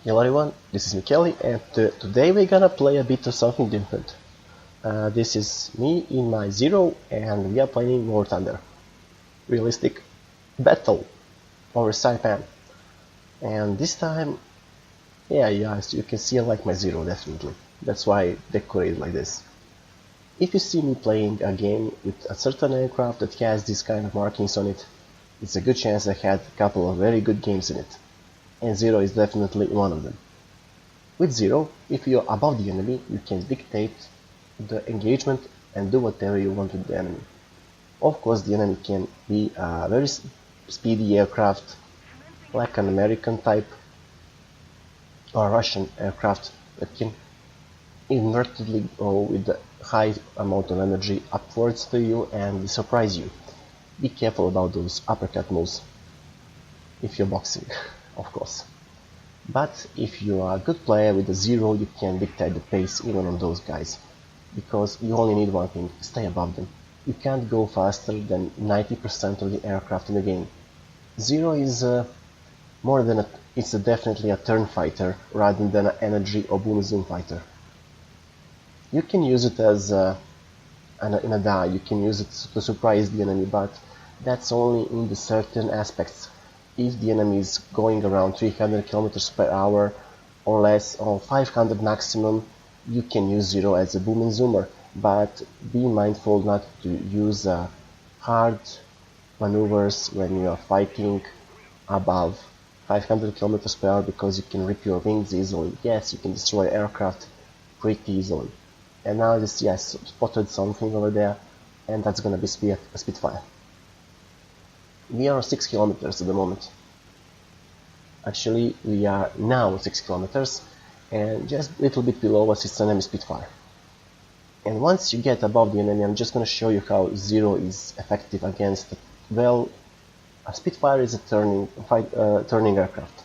Hello everyone, this is Michele and today we're gonna play a bit of something different. This is me in my Zero and we are playing War Thunder. Realistic battle over Saipan. And this time, yeah, so you can see I like my Zero definitely. That's why I decorated like this. If you see me playing a game with a certain aircraft that has this kind of markings on it, it's a good chance I had a couple of very good games in it. And Zero is definitely one of them. With Zero, if you are above the enemy, you can dictate the engagement and do whatever you want with the enemy. Of course, the enemy can be a very speedy aircraft, like an American type or Russian aircraft that can invertedly go with a high amount of energy upwards to you and surprise you. Be careful about those uppercut moves if you're boxing, of course. But if you are a good player with a Zero, you can dictate the pace even on those guys, because you only need one thing: stay above them. You can't go faster than 90% of the aircraft in the game. Zero is more than it's definitely a turn fighter rather than an energy or boom zoom fighter. You can use it as in a die, you can use it to surprise the enemy, but that's only in the certain aspects. If the enemy is going around 300 km per hour or less, or 500 maximum, you can use Zero as a boom and zoomer, but be mindful not to use hard maneuvers when you are fighting above 500 km per hour, because you can rip your wings easily. Yes, you can destroy aircraft pretty easily. And now I spotted something over there, and that's gonna be a Spitfire. We are 6 kilometers at the moment. Actually, we are now 6 kilometers, and just a little bit below us is an enemy Spitfire. And once you get above the enemy, I'm just going to show you how Zero is effective against, well, a Spitfire is a turning aircraft.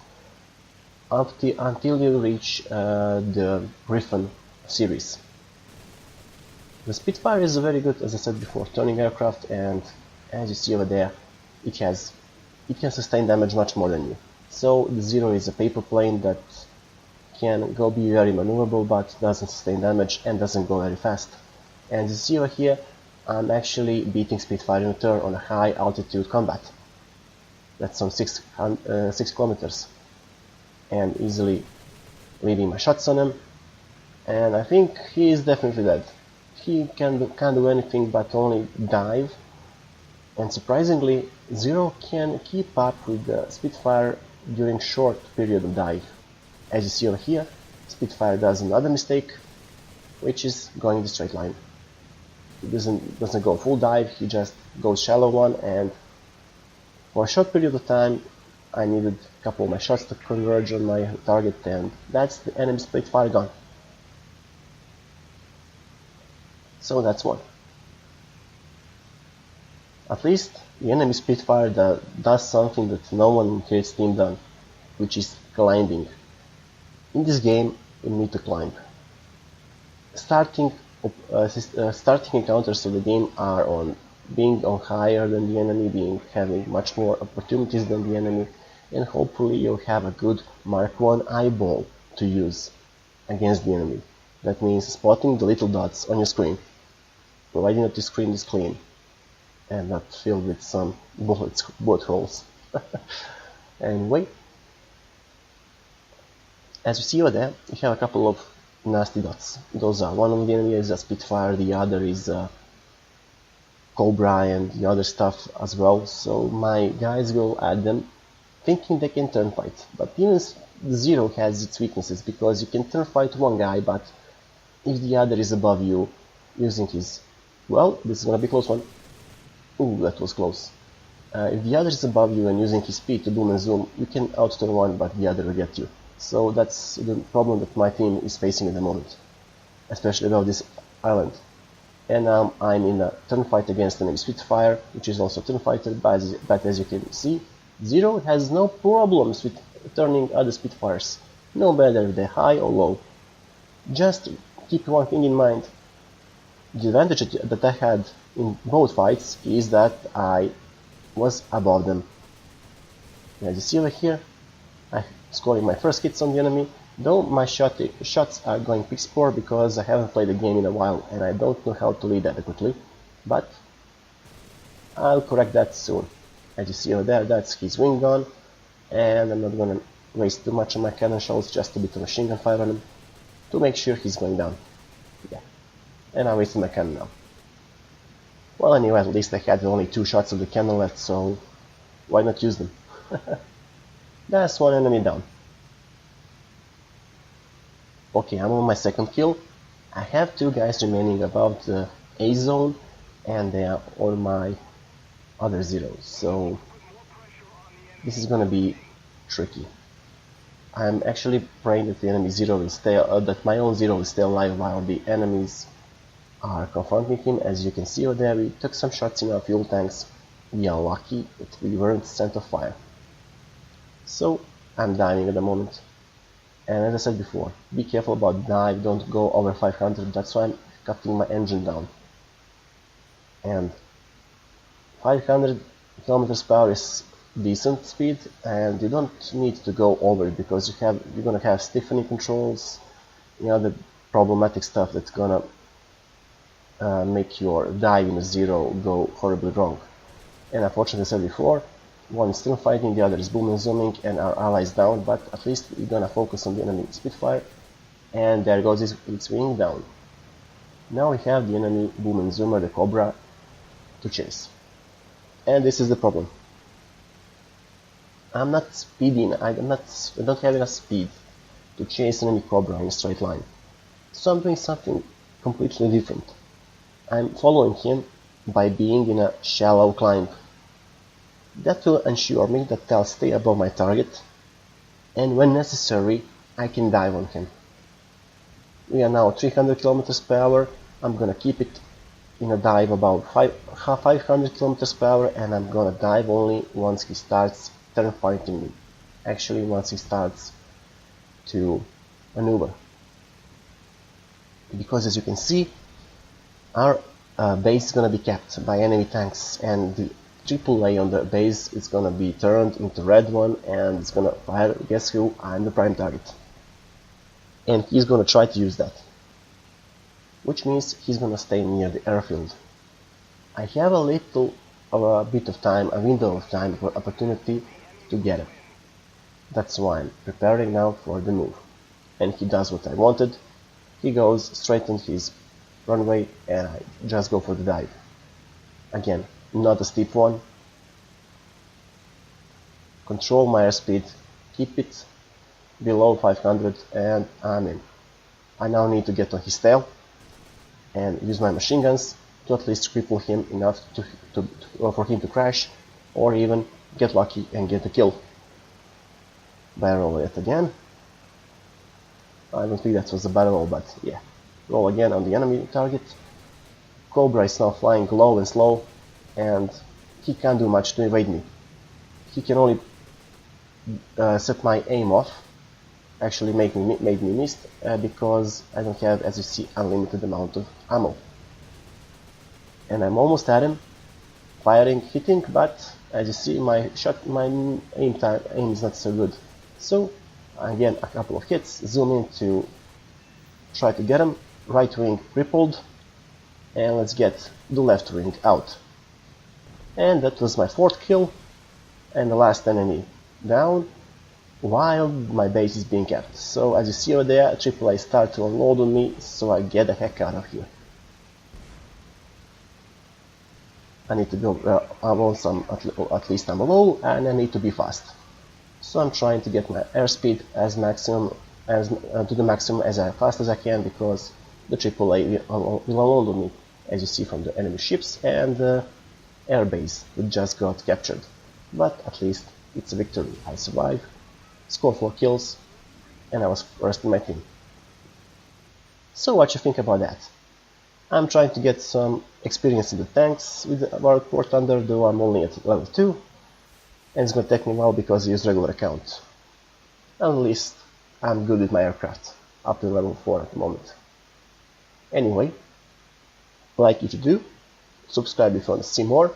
Until you reach the Griffin series. The Spitfire is a very good, as I said before, turning aircraft, and as you see over there, it can sustain damage much more than you. So the Zero is a paper plane that can be very maneuverable, but doesn't sustain damage and doesn't go very fast. And as you see over here, I'm actually beating Spitfire in return on a high altitude combat. That's on 6 kilometers, and easily leaving my shots on him. And I think he is definitely dead. He can't do anything but only dive. And surprisingly, Zero can keep up with the Spitfire during short period of dive. As you see over here, Spitfire does another mistake, which is going the straight line. He doesn't go full dive, he just goes shallow one, and for a short period of time I needed a couple of my shots to converge on my target, and that's the enemy Spitfire gone. So that's one. At least the enemy Spitfire does something that no one in his team done, which is climbing. In this game, you need to climb. Starting encounters of the game are on being on higher than the enemy, having much more opportunities than the enemy, and hopefully you'll have a good Mark 1 eyeball to use against the enemy. That means spotting the little dots on your screen, providing that your screen is clean and not filled with some bullet holes. Anyway, as you see over there, you have a couple of nasty dots. Those are, one of the enemy is a Spitfire, the other is a Cobra, and the other stuff as well. So my guys will add them, thinking they can turn fight. But even Zero has its weaknesses, because you can turn fight one guy, but if the other is above you, using his, well, this is gonna be a close one. Ooh, that was close. If the other is above you and using his speed to boom and zoom, you can outturn one, but the other will get you. So that's the problem that my team is facing at the moment, especially about this island. And now I'm in a turn fight against an enemy Spitfire, which is also a turn fighter, but as you can see, Zero has no problems with turning other Spitfires, no matter if they're high or low. Just keep one thing in mind. The advantage that I had in both fights is that I was above them. As you see over here, I scoring my first hits on the enemy, though my shots are going piss poor because I haven't played the game in a while and I don't know how to lead adequately, but I'll correct that soon. As you see over there, that's his wing gun, and I'm not gonna waste too much on my cannon shells, just a bit of machine gun fire on him to make sure he's going down. Yeah, and I wasted my cannon now. Well, anyway, at least I had only 2 shots of the cannon left, so why not use them? That's one enemy down. Okay, I'm on my second kill. I have 2 guys remaining above the A zone, and they are on my other zeros, so this is gonna be tricky. I'm actually praying that the enemy zero will stay, that my own zero will stay alive while the enemies are confronting him. As you can see over there, we took some shots in our fuel tanks. We are lucky that we weren't center fire. So I'm diving at the moment, and as I said before, be careful about dive, don't go over 500, that's why I'm cutting my engine down. And 500 kilometers per hour is decent speed, and you don't need to go over it because you're gonna have stiffening controls, the problematic stuff that's gonna make your dive in a zero go horribly wrong. And unfortunately, as I said before, one is still fighting, the other is boom and zooming, and our allies down, but at least we're gonna focus on the enemy Spitfire, and there goes its wing down. Now we have the enemy boom and zoomer, the Cobra, to chase. And this is the problem. I'm not speeding, I don't have enough speed to chase an enemy Cobra in a straight line. So I'm doing something completely different. I'm following him by being in a shallow climb. That will ensure me that I'll stay above my target, and when necessary, I can dive on him. We are now 300 kilometers per hour. I'm gonna keep it in a dive about 500 kilometers per hour, and I'm gonna dive only once he starts turn fighting me. Actually, once he starts to maneuver. Because as you can see, our base is gonna be capped by enemy tanks, and the AAA on the base is gonna be turned into red one, and it's gonna fire. Guess who? I'm the prime target. And he's gonna try to use that. Which means he's gonna stay near the airfield. I have a bit of time, a window of time for opportunity to get him. That's why I'm preparing now for the move. And he does what I wanted. He goes straight on his runway, and I just go for the dive. Again, not a steep one. Control my airspeed, keep it below 500, and I'm in. I now need to get on his tail and use my machine guns to at least cripple him enough for him to crash, or even get lucky and get a kill. Barrel roll it again. I don't think that was a barrel roll, but yeah. Roll again on the enemy target. Cobra is now flying low and slow, and he can't do much to evade me. He can only set my aim off, actually made me miss, because I don't have, as you see, unlimited amount of ammo. And I'm almost at him, firing, hitting, but as you see, my aim is not so good. So again, a couple of hits, zoom in to try to get him. Right wing crippled, and let's get the left wing out. And that was my 4th kill, and the last enemy down, while my base is being kept. So as you see over there, AAA start to unload on me, so I get the heck out of here. I need to go, I'm on some, at least I'm low, and I need to be fast. So I'm trying to get my airspeed as maximum, to the maximum as fast as I can, because the AAA will unload on me, as you see from the enemy ships and the airbase that just got captured. But at least it's a victory. I survived, scored 4 kills, and I was first in my team. So what you think about that? I'm trying to get some experience in the tanks with our War Thunder, though I'm only at level 2, and it's going to take me a while because I use regular account. At least I'm good with my aircraft, up to level 4 at the moment. Anyway, like if you do, subscribe if you want to see more.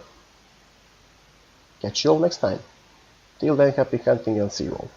Catch you all next time. Till then, happy hunting and see you all.